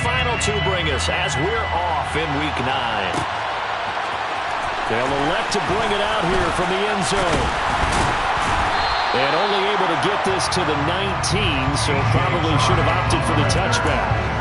final two bring us as we're off in Week 9. They'll elect to bring it out here from the end zone. And only able to get this to the 19, so probably should have opted for the touchback.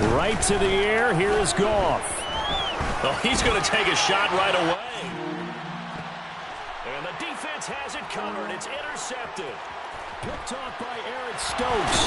Right to the air. Here is Goff. Well, he's going to take a shot right away. And the defense has it covered. It's intercepted. Picked off by Eric Stokes.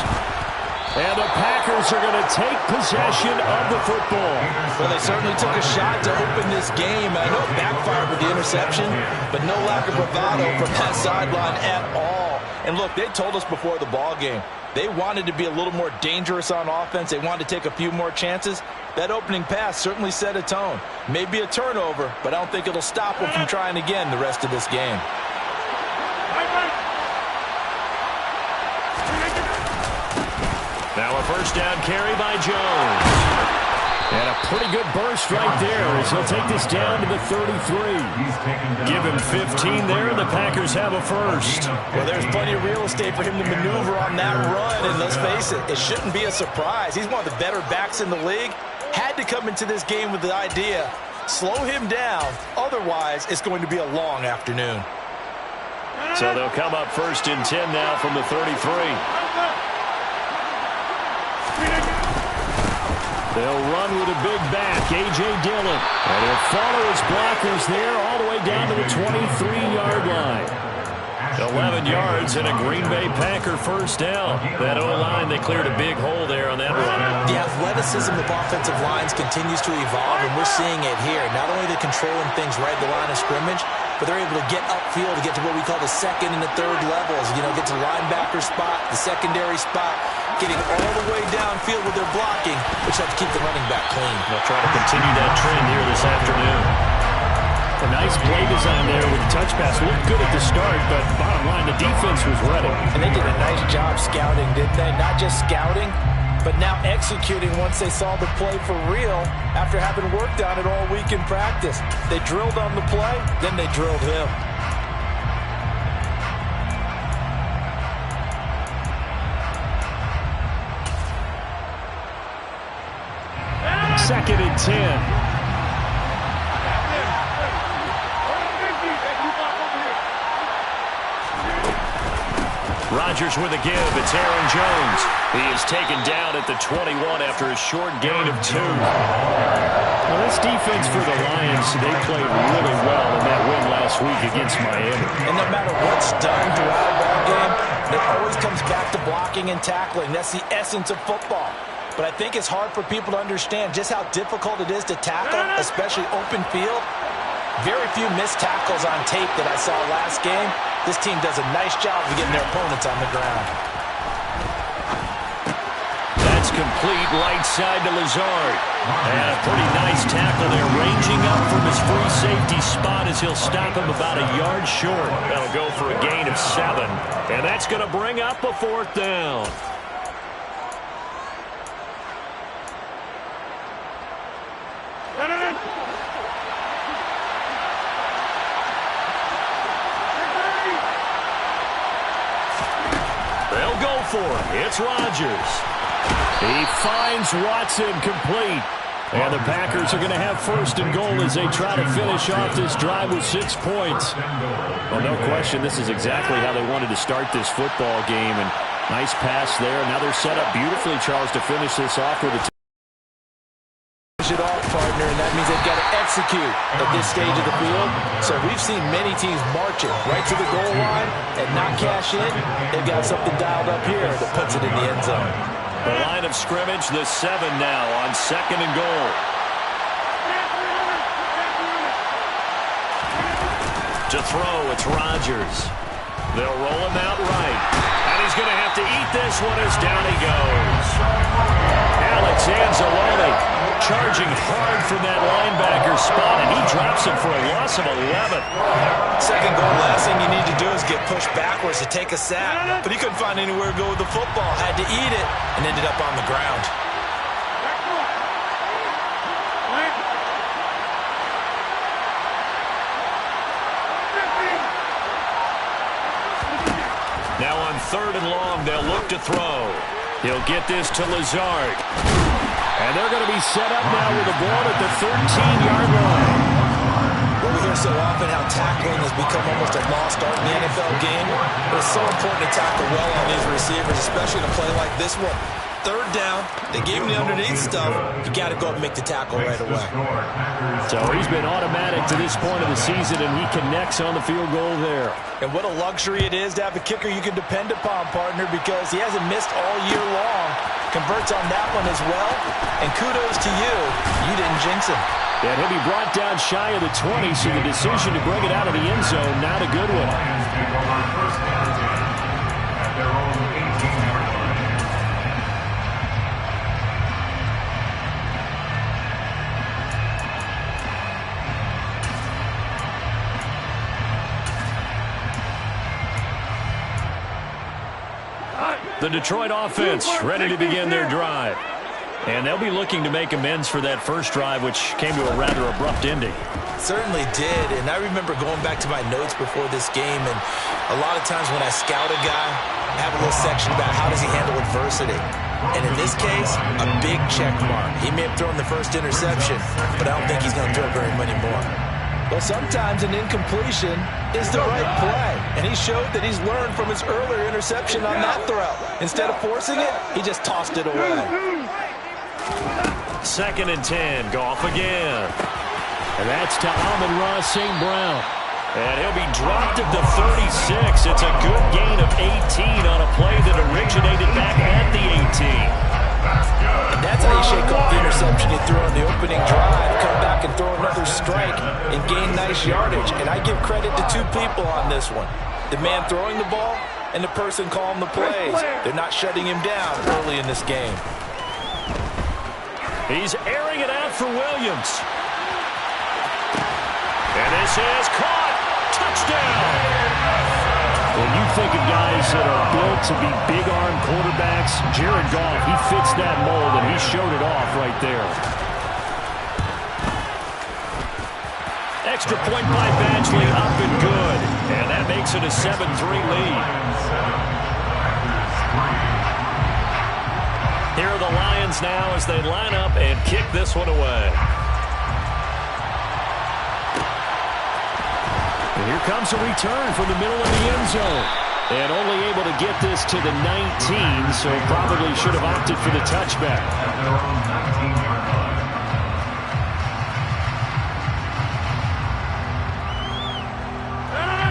And the Packers are going to take possession of the football. Well, they certainly took a shot to open this game. I know it backfired with the interception, but no lack of bravado from that sideline at all. And look, they told us before the ball game, they wanted to be a little more dangerous on offense. They wanted to take a few more chances. That opening pass certainly set a tone. Maybe a turnover, but I don't think it'll stop them from trying again the rest of this game. Now a first down carry by Jones. And a pretty good burst right there as he'll take this down to the 33. Give him 15 there, and the Packers have a first. Well, there's plenty of real estate for him to maneuver on that run, and let's face it, it shouldn't be a surprise. He's one of the better backs in the league. Had to come into this game with the idea, slow him down, otherwise it's going to be a long afternoon. So they'll come up first and 10 now from the 33. They'll run with a big back, A.J. Dillon. And he'll follow his blockers there all the way down to the 23-yard line. 11 yards and a Green Bay Packer first down. That O-line, they cleared a big hole there on that run. The athleticism of offensive lines continues to evolve, and we're seeing it here. Not only are they controlling things right at the line of scrimmage, but they're able to get upfield to get to what we call the second and the third levels. You know, get to the linebacker spot, the secondary spot, getting all the way downfield with their blocking, which have to keep the running back clean. They'll try to continue that trend here this afternoon. A nice play design there with the touch pass. Looked good at the start, but bottom line, the defense was ready. And they did a nice job scouting, didn't they? Not just scouting, but now executing once they saw the play for real after having worked on it all week in practice. They drilled on the play, then they drilled him. Second and 10. Rodgers with a give. It's Aaron Jones. He is taken down at the 21 after a short gain of 2. Well, this defense for the Lions, they played really well in that win last week against Miami. And no matter what's done throughout a ball game, it always comes back to blocking and tackling. That's the essence of football. But I think it's hard for people to understand just how difficult it is to tackle, especially open field. Very few missed tackles on tape that I saw last game. This team does a nice job of getting their opponents on the ground. That's complete right side to Lazard. And a pretty nice tackle there, ranging up from his free safety spot as he'll stop him about a yard short. That'll go for a gain of 7. And that's going to bring up a 4th down. They'll go for it. It's Rodgers. He finds Watson complete. And the Packers are going to have first and goal as they try to finish off this drive with 6 points. Well, no question, this is exactly how they wanted to start this football game. And nice pass there. Now they're set up beautifully, Charles, to finish this off with a it off, partner, and that means they've got to execute at this stage of the field. So we've seen many teams marching right to the goal line and not cash in. They've got something dialed up here that puts it in the end zone. The line of scrimmage, the 7 now on 2nd and goal. To throw, it's Rodgers. They'll roll him out right. And he's going to have to eat this this one is down he goes. Alex Anzalone charging hard from that linebacker spot, and he drops him for a loss of 11. Second goal, last thing you need to do is get pushed backwards to take a sack. But he couldn't find anywhere to go with the football. Had to eat it and ended up on the ground. Now on 3rd and long, they'll look to throw. He'll get this to Lazard. And they're going to be set up now with the ball at the 13-yard line. Well, we hear so often how tackling has become almost a lost art in the NFL game. But it's so important to tackle well on these receivers, especially in a play like this one. 3rd down, they gave him the underneath stuff. You got to go up and make the tackle right away. So he's been automatic to this point of the season, and he connects on the field goal there. And what a luxury it is to have a kicker you can depend upon, partner, because he hasn't missed all year long. Converts on that one as well. And kudos to you. You didn't jinx him. And he'll be brought down shy of the 20, so the decision to bring it out of the end zone, not a good one. The Detroit offense ready to begin their drive. And they'll be looking to make amends for that first drive, which came to a rather abrupt ending. Certainly did, and I remember going back to my notes before this game, and a lot of times when I scout a guy, I have a little section about how does he handle adversity. And in this case, a big check mark. He may have thrown the first interception, but I don't think he's going to throw very many more. Well, sometimes an incompletion is the right play, and he showed that he's learned from his earlier interception on that throw. Instead of forcing it, he just tossed it away. 2nd and 10, Goff again. And that's to Amon-Ra St. Brown. And he'll be dropped at the 36. It's a good gain of 18 on a play that originated back at the 18. And that's how you shake off the interception you threw on the opening drive, come back and throw another strike and gain nice yardage. And I give credit to two people on this one. The man throwing the ball and the person calling the plays. They're not shutting him down early in this game. He's airing it out for Williams. And this is caught. Touchdown. When you think of guys that are built to be big-arm quarterbacks, Jared Goff, he fits that mold, and he showed it off right there. Extra point by Badgley, up and good. And that makes it a 7-3 lead. Here are the Lions now as they line up and kick this one away. And here comes a return from the middle of the end zone. And only able to get this to the 19, so probably should have opted for the touchback.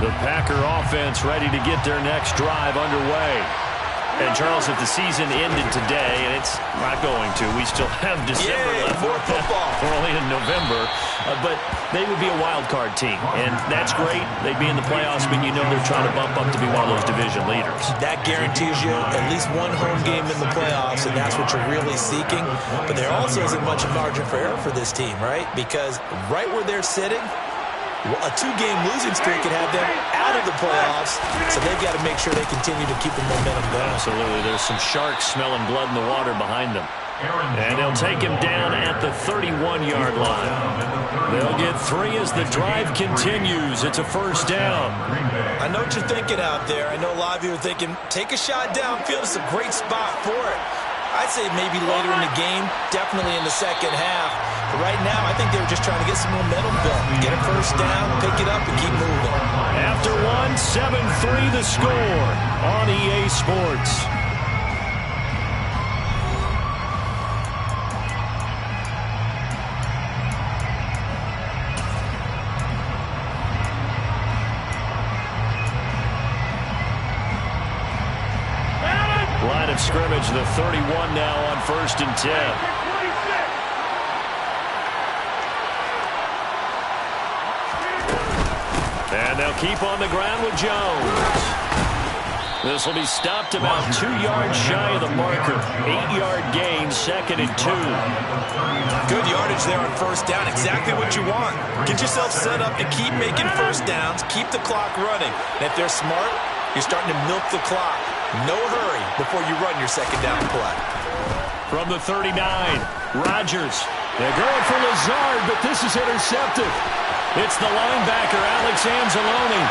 The Packer offense ready to get their next drive underway. And, Charles, if the season ended today, and it's not going to, we still have December left. More football. We're only in November. But they would be a wild card team, and that's great. They'd be in the playoffs, but you know they're trying to bump up to be one of those division leaders. That guarantees you at least one home game in the playoffs, and that's what you're really seeking. But there also isn't much margin for error for this team, right? Because right where they're sitting, a 2-game losing streak could have them out of the playoffs, so they've got to make sure they continue to keep the momentum going. Absolutely. There's some sharks smelling blood in the water behind them. And they'll take him down at the 31-yard line. They'll get 3 as the drive continues. It's a first down. I know what you're thinking out there. I know a lot of you are thinking, take a shot downfield. It's a great spot for it. I'd say maybe later in the game, definitely in the second half. But right now, I think they were just trying to get some momentum built. Get a first down, pick it up, and keep moving. After 7-3 the score on EA Sports. Line of scrimmage, the 31 now on 1st and 10. And they'll keep on the ground with Jones. This will be stopped about 2 yards shy of the marker. 8-yard gain, 2nd and 2. Good yardage there on first down. Exactly what you want. Get yourself set up to keep making first downs, keep the clock running. And if they're smart, you're starting to milk the clock. No hurry before you run your second down play. From the 39, Rodgers. They're going for Lazard, but this is intercepted. It's the linebacker, Alex Anzalone.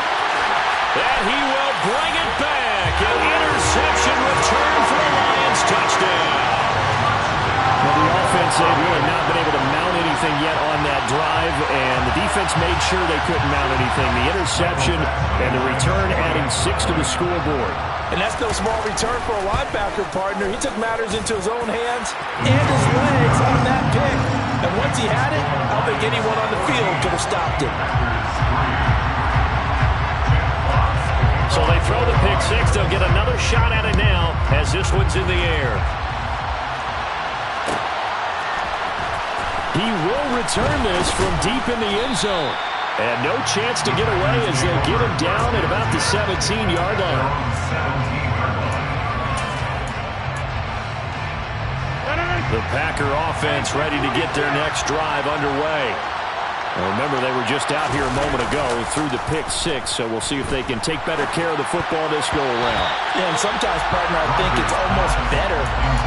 And he will bring it back. An interception return for a Lions touchdown. Well, the offense, they've really not been able to mount anything yet on that drive, and the defense made sure they couldn't mount anything. The interception and the return adding 6 to the scoreboard. And that's no small return for a linebacker, partner. He took matters into his own hands and his legs on that pick. And once he had it, I don't think anyone on the field could have stopped it. So they throw the pick 6. They'll get another shot at it now as this one's in the air. He will return this from deep in the end zone. And no chance to get away as they get him down at about the 17-yard line. The Packer offense ready to get their next drive underway. Now remember, they were just out here a moment ago through the pick 6, so we'll see if they can take better care of the football this go-around. Yeah, and sometimes, partner, I think it's almost better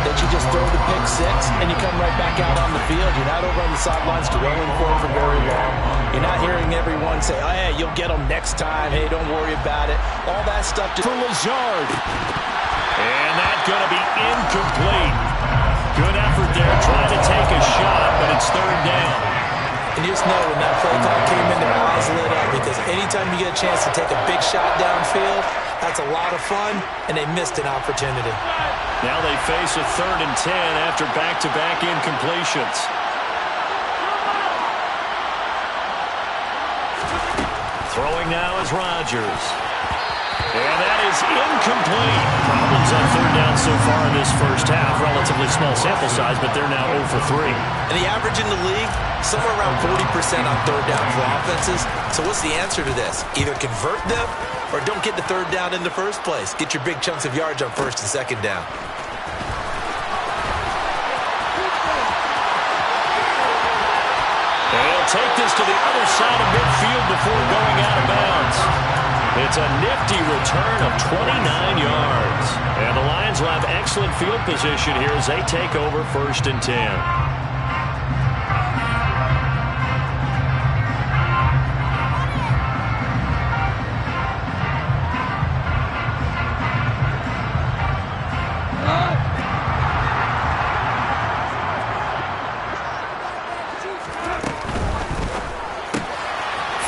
that you just throw the pick 6 and you come right back out on the field. You're not over on the sidelines dwelling for it for very long. You're not hearing everyone say, oh, yeah, you'll get them next time. Hey, don't worry about it. All that stuff. For Lazard. And that's going to be incomplete. Good effort there, trying to take a shot, but it's 3rd down. And you just know when that play call came in, their eyes lit up, because anytime you get a chance to take a big shot downfield, that's a lot of fun, and they missed an opportunity. Now they face a 3rd and 10 after back-to-back incompletions. Throwing now is Rodgers. And that is incomplete. Problems on 3rd down so far in this first half. Relatively small sample size, but they're now 0 for 3. And the average in the league, somewhere around 40% on 3rd down for offenses. So what's the answer to this? Either convert them or don't get the 3rd down in the first place. Get your big chunks of yards on 1st and 2nd down. They'll take this to the other side of midfield before going out of bounds. It's a nifty return of 29 yards. And the Lions will have excellent field position here as they take over 1st and 10.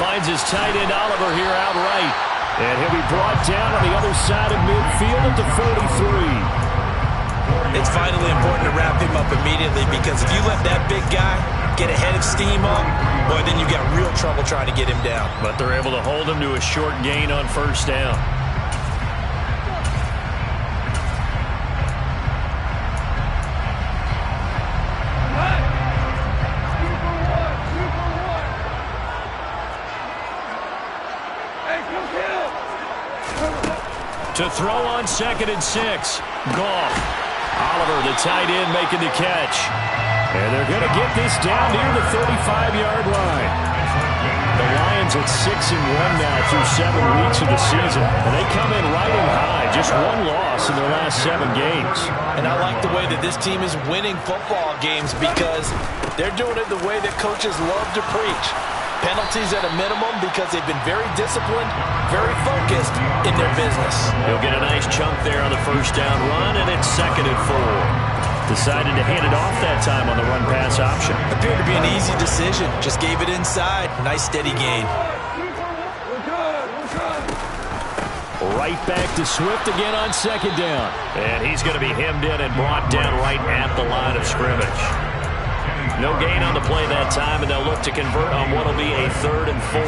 Finds his tight end Oliver here outright. And he'll be brought down on the other side of midfield at the 43. It's vitally important to wrap him up immediately, because if you let that big guy get a head of steam up, boy, then you've got real trouble trying to get him down. But they're able to hold him to a short gain on 1st down. To throw on 2nd and 6. Goff. Oliver, the tight end, making the catch. And they're going to get this down near the 35-yard line. The Lions at 6-1 now through 7 weeks of the season. And they come in riding high. Just 1 loss in their last 7 games. And I like the way that this team is winning football games, because they're doing it the way that coaches love to preach. Penalties at a minimum, because they've been very disciplined, very focused in their business. He'll get a nice chunk there on the 1st down run, and it's 2nd and 4. Decided to hand it off that time on the run-pass option. Appeared to be an easy decision. Just gave it inside. Nice steady gain. Right back to Swift again on 2nd down. And he's going to be hemmed in and brought down right at the line of scrimmage. No gain on the play that time, and they'll look to convert on what will be a 3rd and 4.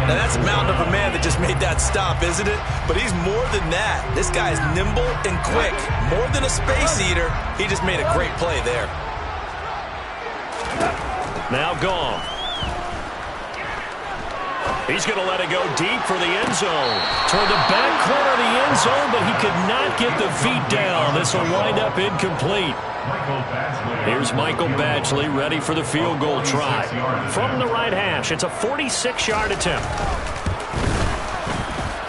Now, that's a mountain of a man that just made that stop, isn't it? But he's more than that. This guy is nimble and quick. More than a space eater, he just made a great play there. Now gone. He's going to let it go deep for the end zone. Toward the back corner of the end zone, but he could not get the feet down. This will wind up incomplete. Here's Michael Badgley ready for the field goal try. From the right hash, it's a 46-yard attempt.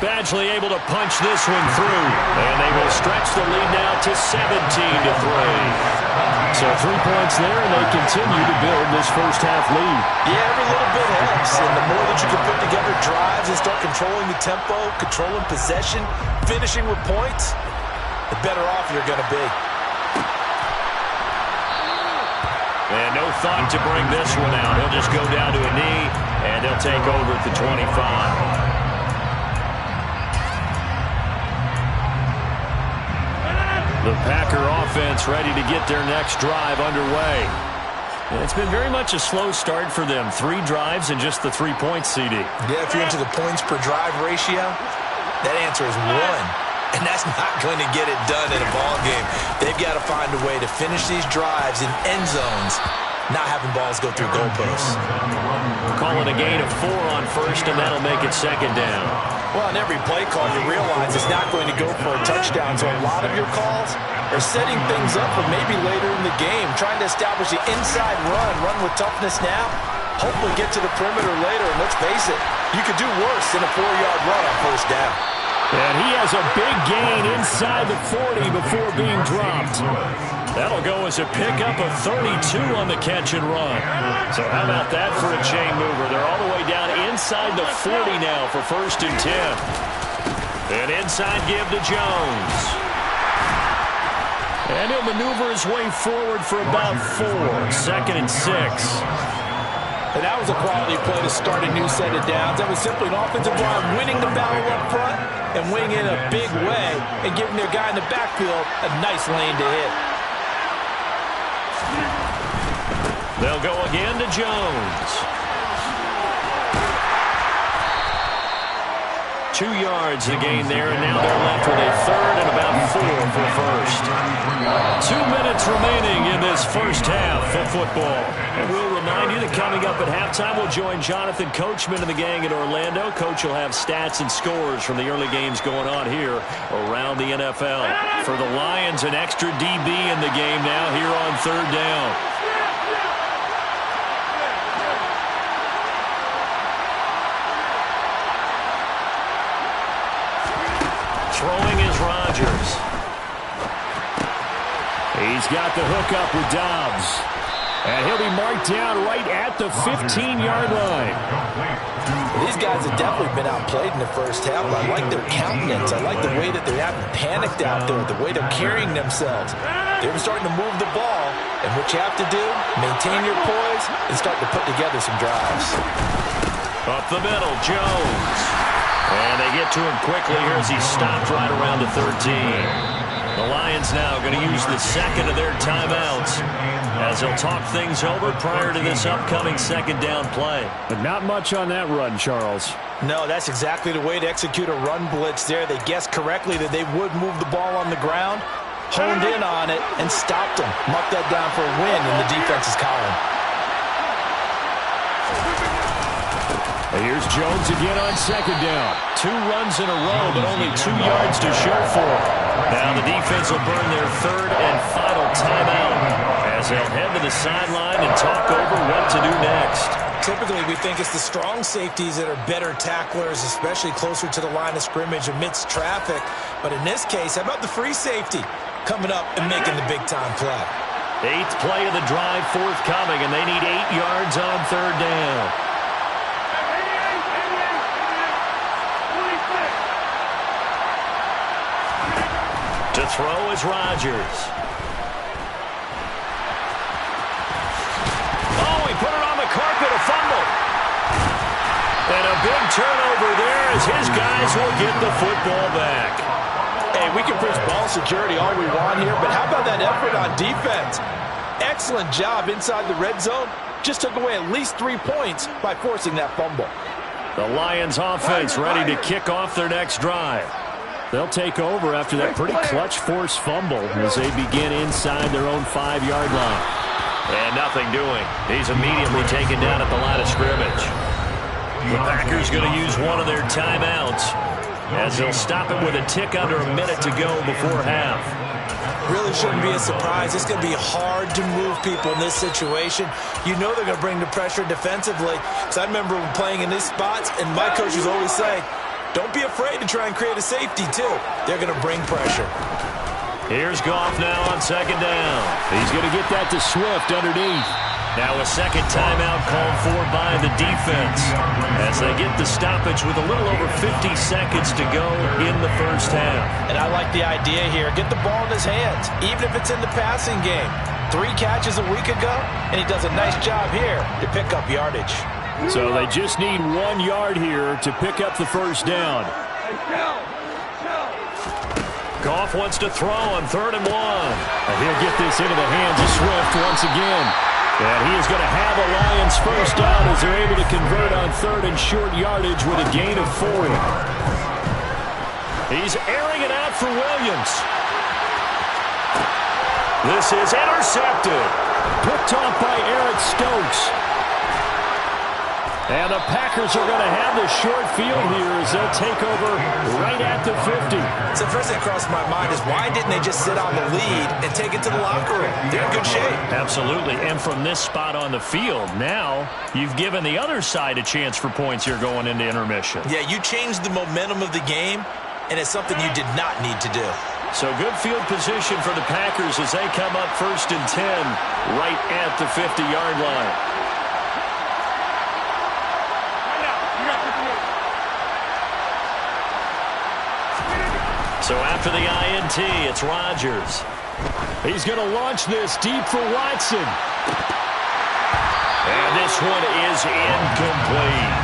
Badgley able to punch this one through, and they will stretch the lead now to 17-3. So 3 points there, and they continue to build this first-half lead. Yeah, every little bit helps, and the more that you can put together drives and start controlling the tempo, controlling possession, finishing with points, the better off you're going to be. And no thought to bring this one out. He'll just go down to a knee, and they'll take over at the 25. The Packer offense ready to get their next drive underway. And it's been very much a slow start for them. 3 drives and just the 3 points, CD. Yeah, if you're into the points per drive ratio, that answer is 1. And that's not going to get it done in a ball game. They've got to find a way to finish these drives in end zones, not having balls go through goalposts. Calling a gain of 4 on first, and that'll make it second down. Well, on every play call, you realize it's not going to go for a touchdown. So a lot of your calls are setting things up for maybe later in the game, trying to establish the inside run with toughness now, hopefully get to the perimeter later. And let's face it, you could do worse than a 4-yard run on first down. And he has a big gain inside the 40 before being dropped. That'll go as a pickup of 32 on the catch and run. So how about that for a chain mover? They're all the way down inside the 40 now for 1st and 10. An inside give to Jones. And he'll maneuver his way forward for about 4. 2nd and 6. And that was a quality play to start a new set of downs. That was simply an offensive line winning the battle up front and winning in a big way and giving their guy in the backfield a nice lane to hit. They'll go again to Jones. 2 yards the gain there, and now they're left with a 3rd and about 4 for first. 2 minutes remaining in this first half of football. And we'll remind you that coming up at halftime, we'll join Jonathan Coachman and the gang in Orlando. Coach will have stats and scores from the early games going on here around the NFL. For the Lions, an extra DB in the game now here on 3rd down. Throwing is Rodgers. He's got the hook up with Dobbs. And he'll be marked down right at the 15-yard line. These guys have definitely been outplayed in the first half. I like their countenance. I like the way that they haven't panicked out there, the way they're carrying themselves. They're starting to move the ball. And what you have to do, maintain your poise and start to put together some drives. Up the middle, Jones. And they get to him quickly here as he stopped right around the 13. The Lions now going to use the second of their timeouts as they'll talk things over prior to this upcoming second down play. But not much on that run, Charles. No, that's exactly the way to execute a run blitz there. They guessed correctly that they would move the ball on the ground, honed in on it, and stopped them. Marked that down for a win in the defense's column. Here's Jones again on second down. 2 runs in a row, but only 2 yards to show for it. Now the defense will burn their 3rd and final timeout as they'll head to the sideline and talk over what to do next. Typically, we think it's the strong safeties that are better tacklers, especially closer to the line of scrimmage amidst traffic. But in this case, how about the free safety coming up and making the big-time play? 8th play of the drive forthcoming, and they need 8 yards on 3rd down. To throw is Rodgers. Oh, he put it on the carpet, a fumble. And a big turnover there as his guys will get the football back. Hey, we can preach ball security all we want here, but how about that effort on defense? Excellent job inside the red zone. Just took away at least 3 points by forcing that fumble. The Lions offense ready to kick off their next drive. They'll take over after that pretty clutch forced fumble as they begin inside their own 5-yard line. And nothing doing. He's immediately taken down at the line of scrimmage. The Packers going to use one of their timeouts as they'll stop it with a tick under a minute to go before half. Really shouldn't be a surprise. It's going to be hard to move people in this situation. You know they're going to bring the pressure defensively. Because I remember playing in these spots, and my coaches always say, don't be afraid to try and create a safety, too. They're going to bring pressure. Here's Goff now on second down. He's going to get that to Swift underneath. Now a second timeout called for by the defense as they get the stoppage with a little over 50 seconds to go in the first half. And I like the idea here. Get the ball in his hands, even if it's in the passing game. 3 catches a week ago, and he does a nice job here to pick up yardage. So they just need 1 yard here to pick up the first down. Goff wants to throw on 3rd and 1. And he'll get this into the hands of Swift once again. And he is going to have a Lions first down as they're able to convert on 3rd and short yardage with a gain of 4. He's airing it out for Williams. This is intercepted. Picked off by Eric Stokes. And the Packers are going to have the short field here as they'll take over right at the 50. So the first thing that crossed my mind is why didn't they just sit on the lead and take it to the locker room? They're in good shape. Absolutely. And from this spot on the field, now you've given the other side a chance for points here going into intermission. Yeah, you changed the momentum of the game, and it's something you did not need to do. So good field position for the Packers as they come up 1st and 10 right at the 50-yard line. So after the INT, it's Rodgers. He's going to launch this deep for Watson. And this one is incomplete.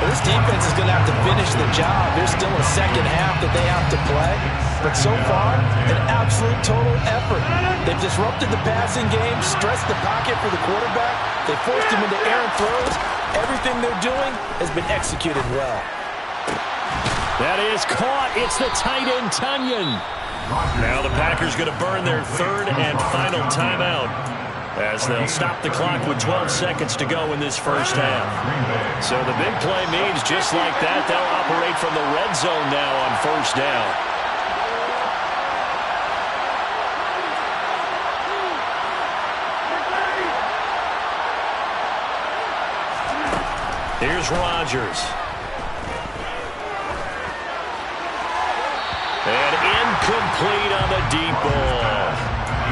Well, this defense is going to have to finish the job. There's still a second half that they have to play. But so far, an absolute total effort. They've disrupted the passing game, stressed the pocket for the quarterback. They forced him into errant throws. Everything they're doing has been executed well. That is caught. It's the tight end, Tunyon. Now the Packers going to burn their 3rd and final timeout as they'll stop the clock with 12 seconds to go in this first half. So the big play means just like that, they'll operate from the red zone now on 1st down. Here's Rodgers. And incomplete on the deep ball.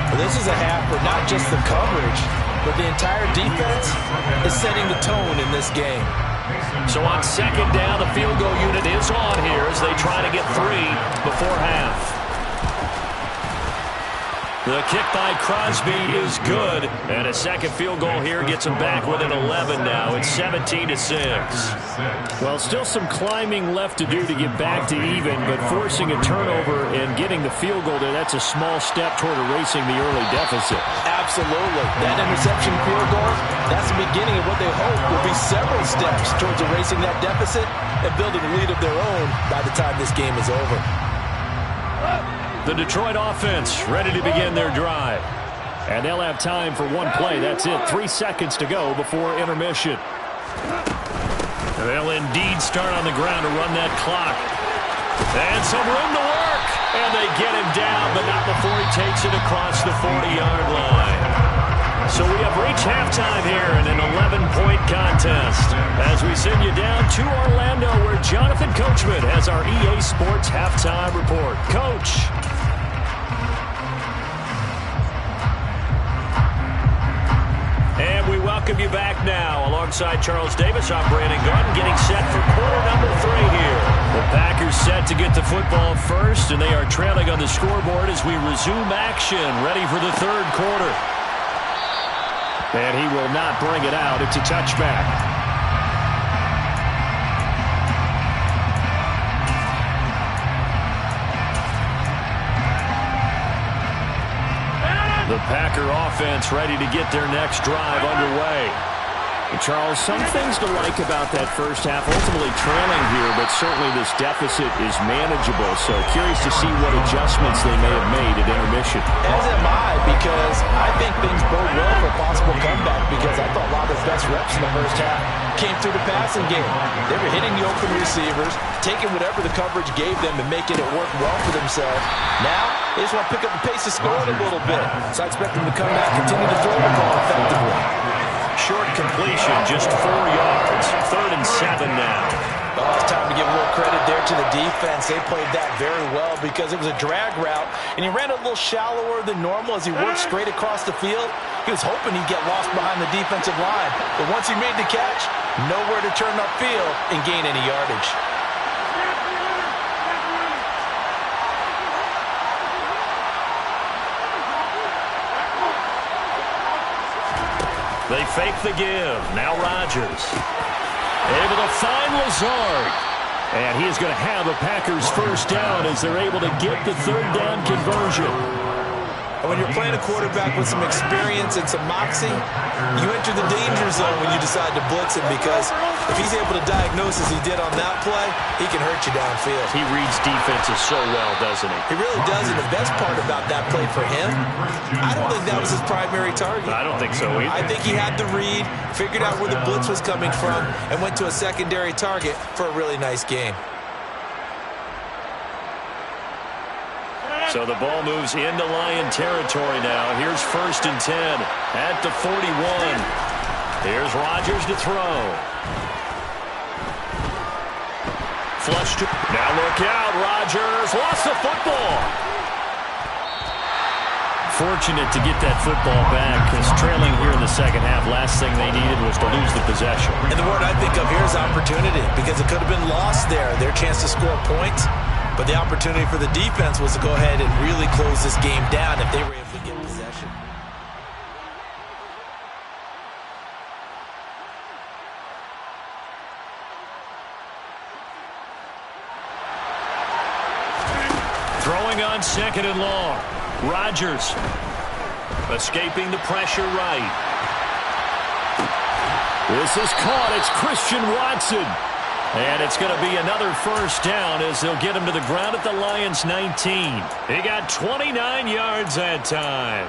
Well, this is a half for not just the coverage, but the entire defense is setting the tone in this game. So on 2nd down, the field goal unit is on here as they try to get 3 before half. The kick by Crosby is good, and a second field goal here gets them back within 11 now. It's 17-6. Well, still some climbing left to do to get back to even, but forcing a turnover and getting the field goal there, that's a small step toward erasing the early deficit. Absolutely. That interception field goal, that's the beginning of what they hope will be several steps towards erasing that deficit and building a lead of their own by the time this game is over. The Detroit offense ready to begin their drive. And they'll have time for one play. That's it. 3 seconds to go before intermission. They'll indeed start on the ground to run that clock. And some room to work. And they get him down, but not before he takes it across the 40-yard line. So we have reached halftime here in an 11-point contest as we send you down to Orlando where Jonathan Coachman has our EA Sports halftime report. Coach. And we welcome you back now. Alongside Charles Davis, I'm Brandon Garden getting set for quarter number 3 here. The Packers set to get the football first, and they are trailing on the scoreboard as we resume action, ready for the 3rd quarter. And he will not bring it out. It's a touchback. The Packer offense ready to get their next drive underway. And Charles, some things to like about that first half. Ultimately trailing here, but certainly this deficit is manageable. So curious to see what adjustments they may have made at intermission. As am I, because I think things bode well for a possible comeback, because I thought a lot of their best reps in the first half came through the passing game. They were hitting the open receivers, taking whatever the coverage gave them and making it work well for themselves. Now, they just want to pick up the pace of scoring a little bit. So I expect them to come back, continue to throw the ball effectively. Short completion, just 4 yards. 3rd and 7 now. Oh, it's time to give a little credit there to the defense. They played that very well because it was a drag route, and he ran a little shallower than normal as he worked straight across the field. He was hoping he'd get lost behind the defensive line, but once he made the catch, nowhere to turn upfield and gain any yardage. They fake the give. Now Rodgers. Able to find Lazard. And he is going to have a Packers first down as they're able to get the 3rd down conversion. And when you're playing a quarterback with some experience and some moxie, you enter the danger zone when you decide to blitz him, because if he's able to diagnose as he did on that play, he can hurt you downfield. He reads defenses so well, doesn't he? He really does, and the best part about that play for him, I don't think that was his primary target. I don't think so either. I think he had the read, figured out where the blitz was coming from, and went to a secondary target for a really nice game. So the ball moves into Lion territory now. Here's 1st and 10 at the 41. Here's Rodgers to throw. Flush to... Now look out, Rodgers lost the football. Fortunate to get that football back, because trailing here in the second half, last thing they needed was to lose the possession. And the word I think of here is opportunity, because it could have been lost there, their chance to score points. But the opportunity for the defense was to go ahead and really close this game down if they were able to get possession. Throwing on 2nd and long. Rodgers escaping the pressure right. This is caught. It's Christian Watson. And it's going to be another first down as they'll get him to the ground at the Lions' 19. He got 29 yards that time.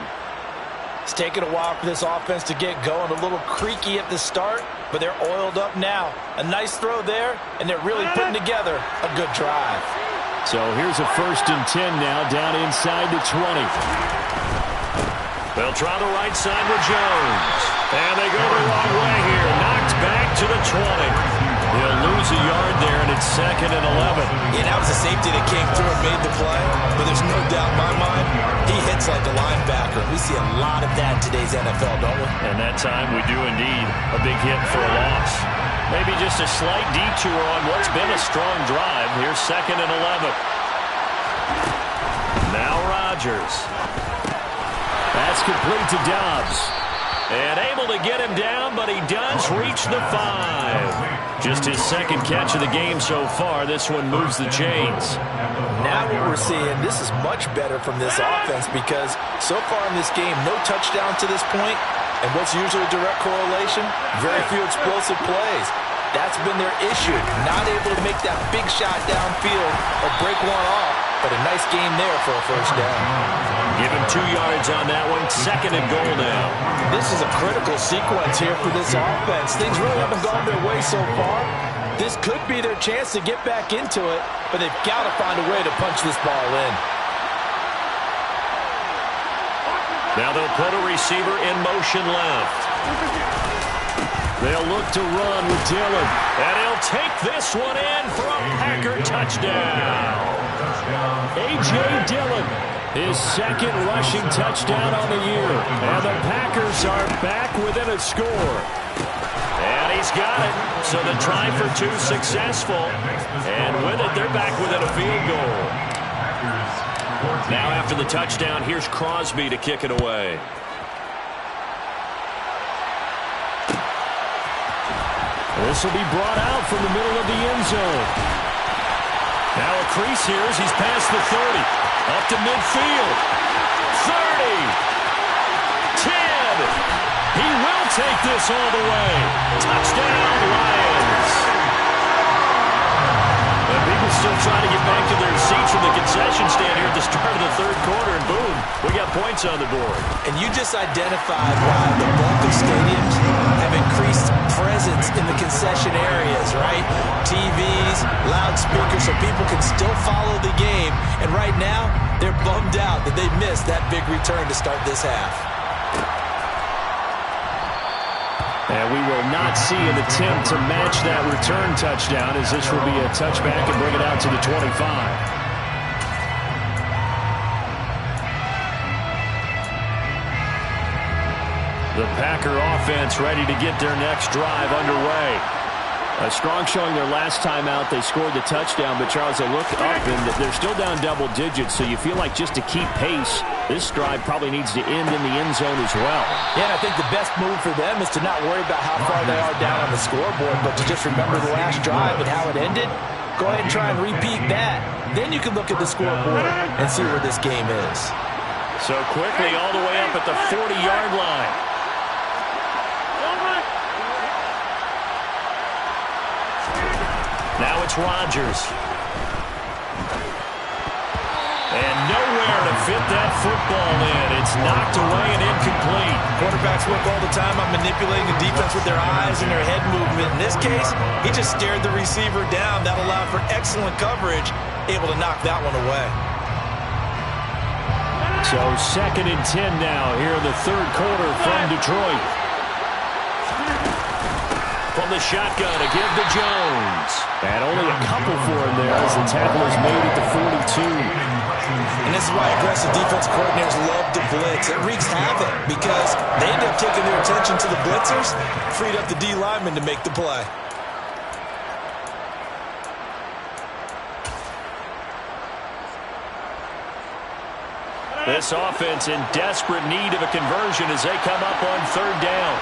It's taken a while for this offense to get going. A little creaky at the start, but they're oiled up now. A nice throw there, and they're really putting together a good drive. So here's a 1st and 10 now, down inside the 20. They'll try the right side with Jones. And they go the wrong way here. Knocked back to the 20. They'll lose a yard there, and it's 2nd and 11. Yeah, that was a safety that came through and made the play, but there's no doubt in my mind, he hits like a linebacker. We see a lot of that in today's NFL, don't we? And that time we do indeed. A big hit for a loss. Maybe just a slight detour on what's been a strong drive. Here's 2nd and 11. Now Rodgers. That's complete to Dobbs. And able to get him down, but he does reach the 5. Just his 2nd catch of the game so far. This one moves the chains. Now what we're seeing, this is much better from this offense, because so far in this game, no touchdown to this point, and what's usually a direct correlation? Very few explosive plays. That's been their issue. Not able to make that big shot downfield or break one off, but a nice game there for a first down. Give him 2 yards on that one. 2nd and goal now. This is a critical sequence here for this offense. Things really haven't gone their way so far. This could be their chance to get back into it, but they've got to find a way to punch this ball in. Now they'll put a receiver in motion left. They'll look to run with Dillon. And he'll take this one in for a Packer touchdown. A.J. Dillon, his 2nd rushing touchdown on the year. And the Packers are back within a score. And he's got it. So the try for 2 successful. And with it, they're back within a field goal. Now after the touchdown, here's Crosby to kick it away. This will be brought out from the middle of the end zone. Now a crease here as he's past the 30. Up to midfield. 30. 10. He will take this all the way. Touchdown, Lions. And people still trying to get back to their seats from the concession stand here at the start of the third quarter, and boom, we got points on the board. And you just identified why the bulk of stadiums have increased presence in the concession areas, right? TVs, loudspeakers, so people can still follow the game. And right now, they're bummed out that they missed that big return to start this half. And we will not see an attempt to match that return touchdown, as this will be a touchback and bring it out to the 25. The Packer offense ready to get their next drive underway. A strong showing their last time out. They scored the touchdown, but Charles, they look up and they're still down double digits, so you feel like just to keep pace, this drive probably needs to end in the end zone as well. Yeah, and I think the best move for them is to not worry about how far they are down on the scoreboard, but to just remember the last drive and how it ended. Go ahead and try and repeat that. Then you can look at the scoreboard and see where this game is. So quickly all the way up at the 40-yard line. Now it's Rodgers. And nowhere to fit that football in. It's knocked away and incomplete. Quarterbacks work all the time on manipulating the defense with their eyes and their head movement. In this case, he just stared the receiver down. That allowed for excellent coverage, able to knock that one away. So 2nd and 10 now here in the third quarter from Detroit. From the shotgun to give to Jones. And only a couple for him there as the tackle is made at the 42. And this is why aggressive defense coordinators love to blitz. It wreaks havoc because they end up taking their attention to the blitzers, freed up the D lineman to make the play. This offense in desperate need of a conversion as they come up on 3rd down.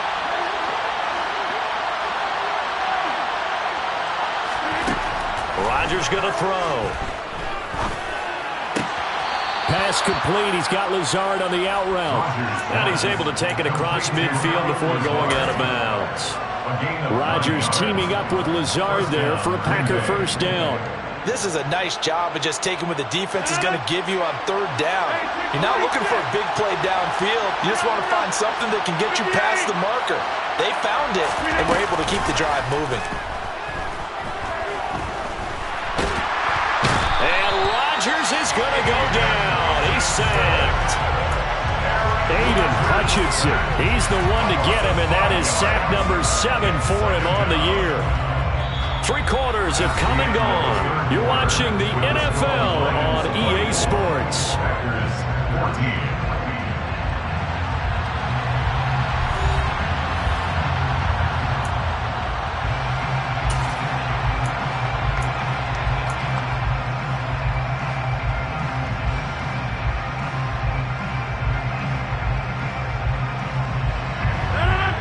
Rodgers going to throw. Pass complete. He's got Lazard on the out route. And he's able to take it across midfield before going out of bounds. Rodgers teaming up with Lazard there for a Packer first down. This is a nice job of just taking what the defense is going to give you on 3rd down. You're not looking for a big play downfield. You just want to find something that can get you past the marker. They found it and were able to keep the drive moving. Rodgers is going to go down. He's sacked. Aiden Hutchinson. He's the one to get him, and that is sack number 7 for him on the year. 3 quarters have come and gone. You're watching the NFL on EA Sports.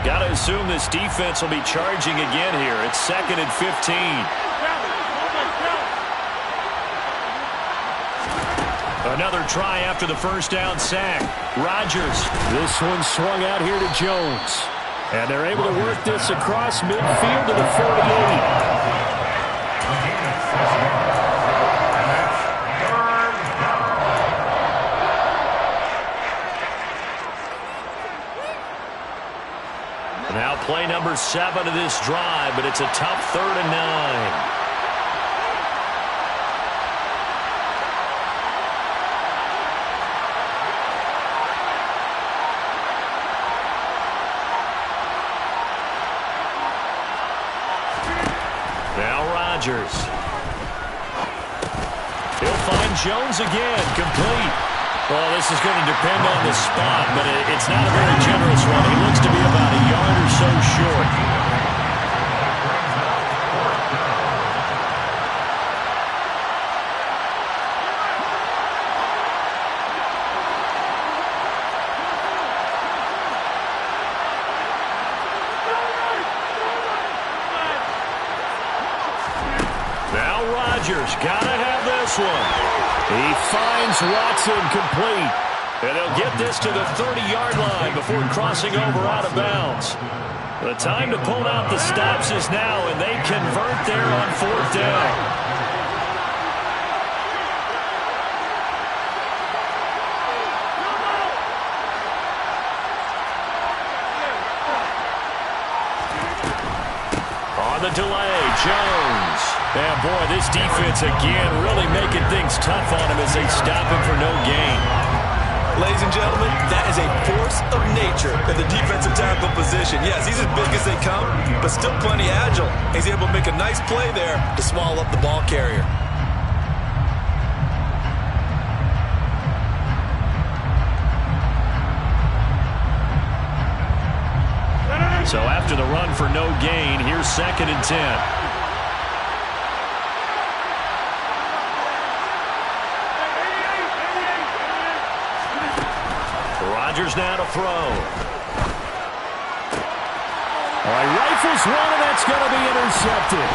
Got to assume this defense will be charging again here. It's 2nd and 15. Another try after the first down sack. Rodgers. This one swung out here to Jones. And they're able to work this across midfield to the 48. Now play number 7 of this drive, but it's a tough 3rd and 9. Now Rodgers. He'll find Jones again, complete. Well, this is going to depend on the spot, but it's not a very generous one. He looks to be about a yard or so short. Now Rodgers got to have this one. He finds Watson complete. And they'll get this to the 30-yard line before crossing over out of bounds. The time to pull out the stops is now, and they convert there on 4th down. On the delay, Jones. And boy, this defense again really making things tough on him as they stop him for no gain. Ladies and gentlemen, that is a force of nature in the defensive tackle position. Yes, he's as big as they come, but still plenty agile. He's able to make a nice play there to swallow up the ball carrier. So after the run for no gain, here's 2nd and 10. Rodgers now to throw. All right, rifles one, and that's going to be intercepted.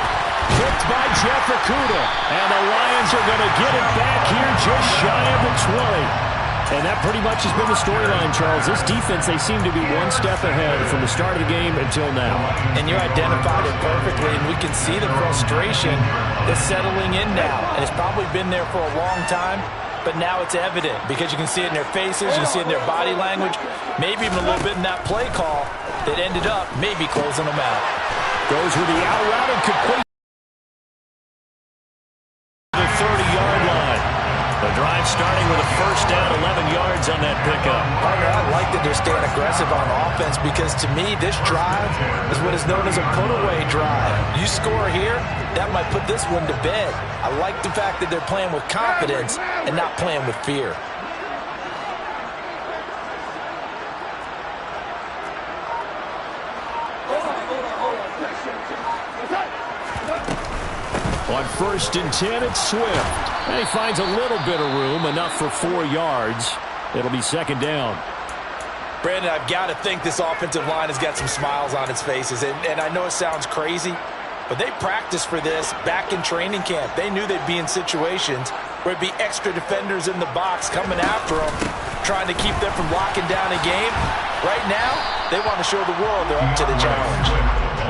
Picked by Jeff Okudah. And the Lions are going to get it back here just shy of the 20. And that pretty much has been the storyline, Charles. This defense, they seem to be one step ahead from the start of the game until now. And you identified it perfectly, and we can see the frustration that's settling in now. And it's probably been there for a long time, but now it's evident because you can see it in their faces, you can see it in their body language, maybe even a little bit in that play call that ended up maybe closing them out. Goes with the out route and complete. The 30-yard line. The drive starting with a 1st down, 11 yards on that pickup. Partner, I like that they're staying aggressive on offense because to me this drive is what is known as a put-away drive. You score here, that might put this one to bed. I like the fact that they're playing with confidence and not playing with fear. On 1st and 10, it's Swift. And he finds a little bit of room, enough for 4 yards. It'll be 2nd down. Brandon, I've got to think this offensive line has got some smiles on its faces. And I know it sounds crazy, but they practiced for this back in training camp. They knew they'd be in situations where it'd be extra defenders in the box coming after them, trying to keep them from locking down a game. Right now, they want to show the world they're up to the challenge.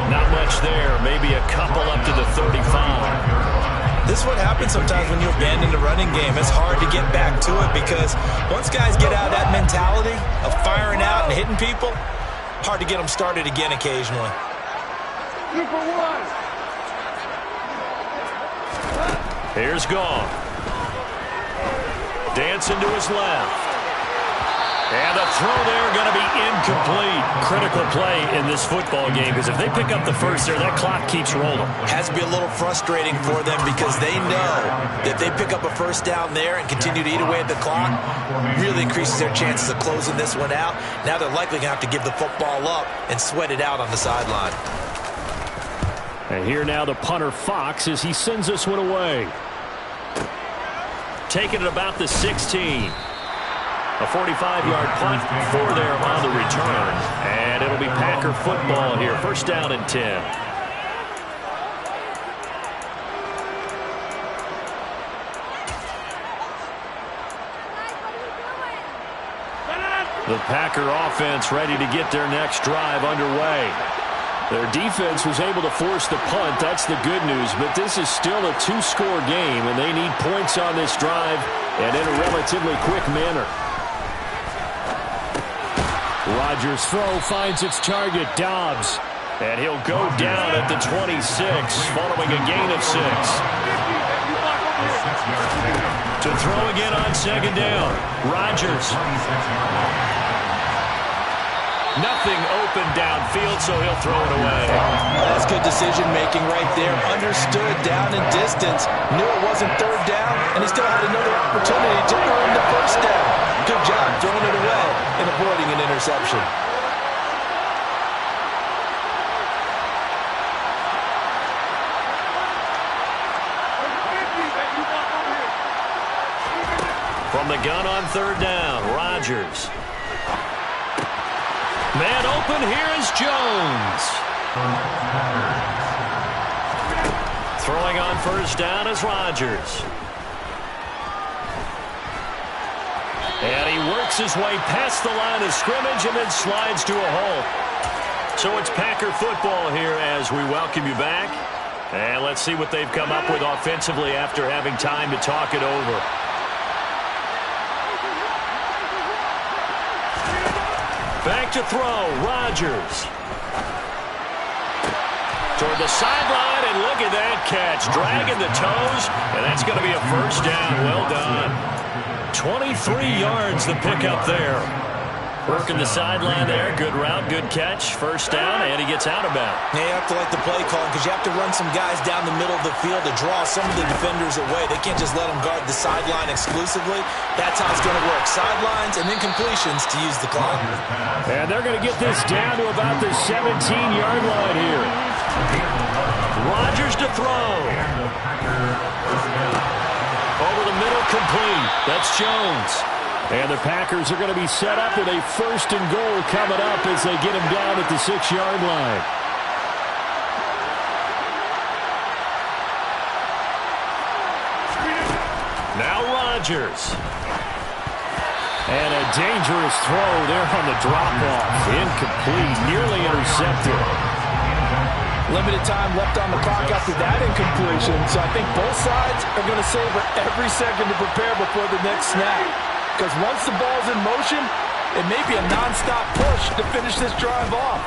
Not much there. Maybe a couple up to the 35. This is what happens sometimes when you abandon the running game. It's hard to get back to it because once guys get out of that mentality of firing out and hitting people, hard to get them started again occasionally. Here's Gong. Dancing to his left. And the throw there going to be incomplete. Critical play in this football game because if they pick up the first there, that clock keeps rolling. Has to be a little frustrating for them because they know that if they pick up a 1st down there and continue to eat away at the clock, really increases their chances of closing this one out. Now they're likely going to have to give the football up and sweat it out on the sideline. And here now the punter Fox as he sends this one away. Taking it about the 16. A 45-yard punt, 4 there on the return. And it'll be Packer football here. 1st down and 10. The Packer offense ready to get their next drive underway. Their defense was able to force the punt. That's the good news. But this is still a 2-score game, and they need points on this drive and in a relatively quick manner. Rodgers' throw finds its target, Dobbs. And he'll go down at the 26 following a gain of 6. To throw again on 2nd down. Rodgers. Nothing open downfield, so he'll throw it away. That's good decision-making right there. Understood down and distance. Knew it wasn't 3rd down, and he still had another opportunity to earn the 1st down. Good job throwing it away and avoiding an interception. From the gun on 3rd down, Rodgers. Man open, here is Jones. Throwing on 1st down is Rodgers. And he works his way past the line of scrimmage and then slides to a halt. So it's Packer football here as we welcome you back. And let's see what they've come up with offensively after having time to talk it over. Back to throw, Rodgers. Toward the sideline, and look at that catch. Dragging the toes, and that's going to be a first down. Well done. 23 yards the pickup there. Working the sideline there. Good route, good catch. First down, and he gets out of bounds. Yeah, you have to like the play call because you have to run some guys down the middle of the field to draw some of the defenders away. They can't just let them guard the sideline exclusively. That's how it's going to work. Sidelines and then completions to use the clock. And they're going to get this down to about the 17-yard line here. Rodgers to throw. Over the middle, complete. That's Jones. And the Packers are going to be set up with a first and goal coming up as they get him down at the 6-yard line. Now Rodgers. And a dangerous throw there on the drop-off. Incomplete, nearly intercepted. Limited time left on the clock after that incompletion, so I think both sides are going to savor every second to prepare before the next snap. Because once the ball's in motion, it may be a non-stop push to finish this drive off.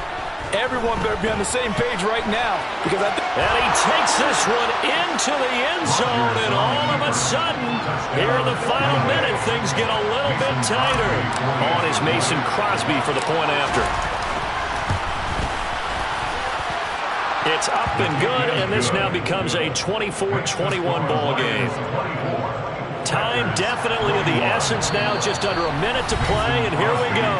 Everyone better be on the same page right now. Because and he takes this one into the end zone, and all of a sudden, here in the final minute, things get a little bit tighter. On is Mason Crosby for the point after. It's up and good, and this now becomes a 24-21 ball game. Time definitely of the essence now, just under a minute to play, and here we go.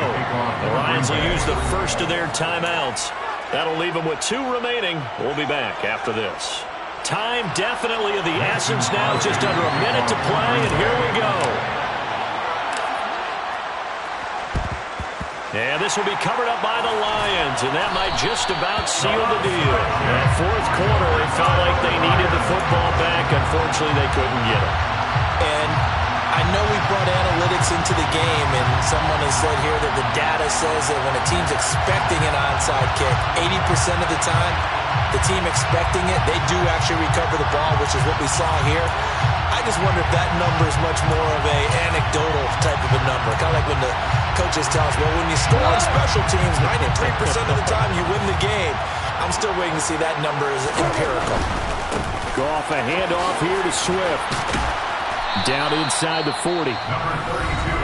The Lions will use the first of their timeouts. That'll leave them with 2 remaining. We'll be back after this. Time definitely of the essence now, just under a minute to play, and here we go. And this will be covered up by the Lions, and that might just about seal the deal. That fourth quarter, it felt like they needed the football back. Unfortunately, they couldn't get it. And I know we brought analytics into the game, and someone has said here that the data says that when a team's expecting an onside kick, 80% of the time, the team expecting it, they do actually recover the ball, which is what we saw here. I just wonder if that number is much more of a anecdotal type of a number. Kind of like when the coaches tell us, well, when you score on special teams, 93% of the time you win the game. I'm still waiting to see that number is empirical. Goff a handoff here to Swift. Down inside the 40.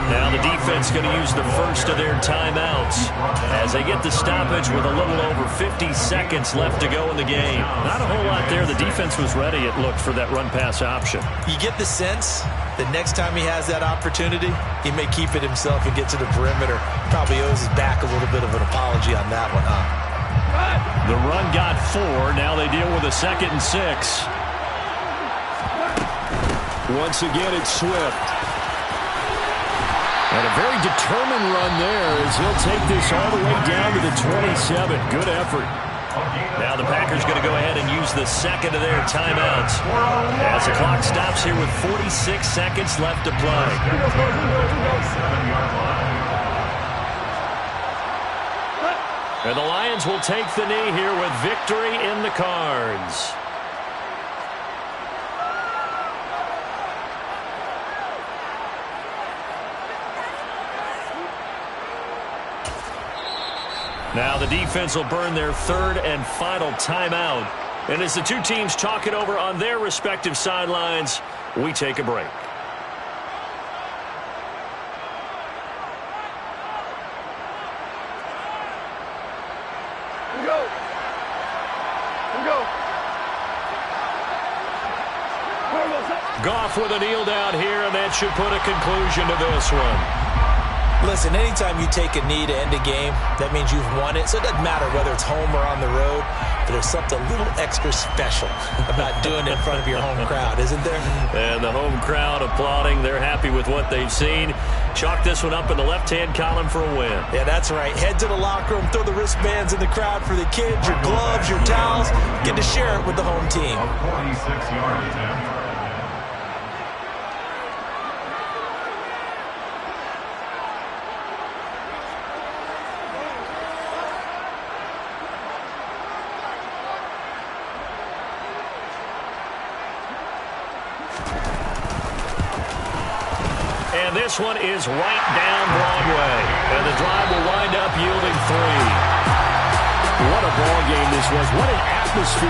Now the defense going to use the first of their timeouts as they get the stoppage with a little over 50 seconds left to go in the game. Not a whole lot there. The defense was ready, it looked, for that run-pass option. You get the sense that next time he has that opportunity, he may keep it himself and get to the perimeter. Probably owes his back a little bit of an apology on that one, huh? The run got 4. Now they deal with a 2nd and 6. Once again, it's Swift. And a very determined run there as he'll take this all the way down to the 27. Good effort. Now the Packers going to go ahead and use the second of their timeouts as the clock stops here with 46 seconds left to play. And the Lions will take the knee here with victory in the cards. Now the defense will burn their 3rd and final timeout. And as the two teams talk it over on their respective sidelines, we take a break. Here we go. Goff with a kneel down here, and that should put a conclusion to this one. Listen, anytime you take a knee to end a game, that means you've won it. So it doesn't matter whether it's home or on the road, but there's something a little extra special about doing it in front of your home crowd, isn't there? And the home crowd applauding. They're happy with what they've seen. Chalk this one up in the left-hand column for a win. Yeah, that's right. Head to the locker room, throw the wristbands in the crowd for the kids, your gloves, your towels. Get to share it with the home team. 46 yards. And this one is right down Broadway. And the drive will wind up yielding 3. What a ball game this was. What an atmosphere.